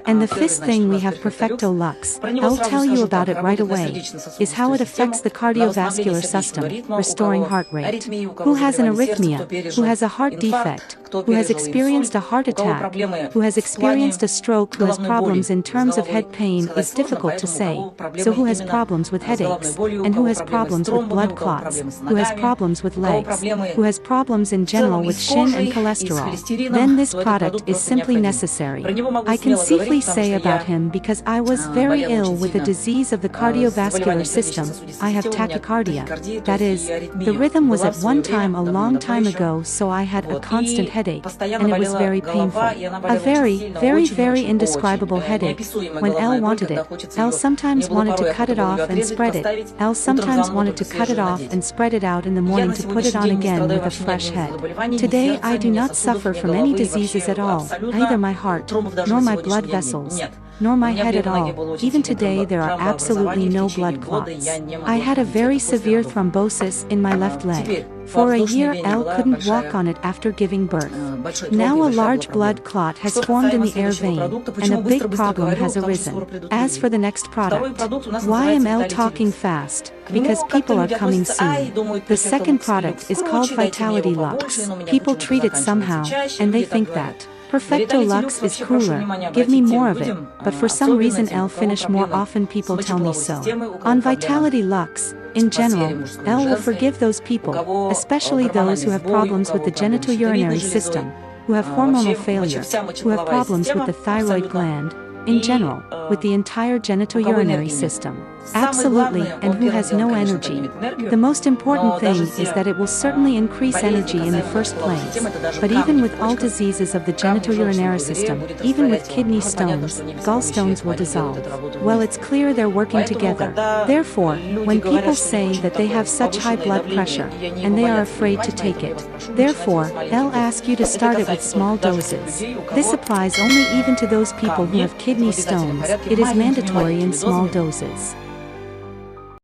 And the fifth thing we have Perfecto Lux, I'll tell you about it right away, is how it affects the cardiovascular system, restoring heart rate. Who has an arrhythmia, who has a heart defect, who has experienced a heart attack, who has experienced a stroke, who has problems in terms of head pain is difficult to say. So who has problems with headaches, and who has problems with blood clots, who has problems with legs, who has problems in general with shin and cholesterol, then this product is simply necessary. I can safely say about him because I was very ill with a disease of the cardiovascular system. I have tachycardia. That is, the rhythm was at one time a long time ago, so I had a constant headache, and it was very painful. A very indescribable headache. When L wanted it, L sometimes wanted to cut it off and spread it. L sometimes wanted to cut it off and spread it out in the morning to put it on again with a fresh head. Today I do not suffer from any diseases at all, either my heart, nor my blood vessels, nor my head at all. Even today there are absolutely no blood clots. I had a very severe thrombosis in my left leg. For a year L couldn't walk on it after giving birth. Now a large blood clot has formed in the air vein, and a big problem has arisen. As for the next product, why am L talking fast? Because people are coming soon. The second product is called Vitality Lux. People treat it somehow, and they think that Perfecto Lux is cooler, give me more of it, but for some reason L finish more often, people tell me so. On Vitality Lux, in general, L will forgive those people, especially those who have problems with the genitourinary system, who have hormonal failure, who have problems with the thyroid gland, in general, with the entire genitourinary system. Absolutely, and who has no energy. The most important thing is that it will certainly increase energy in the first place. But even with all diseases of the genitourinary system, even with kidney stones, gallstones will dissolve. Well, it's clear they're working together. Therefore, when people say that they have such high blood pressure, and they are afraid to take it, therefore, I'll ask you to start it with small doses. This applies only even to those people who have kidney stones. It is mandatory in small doses.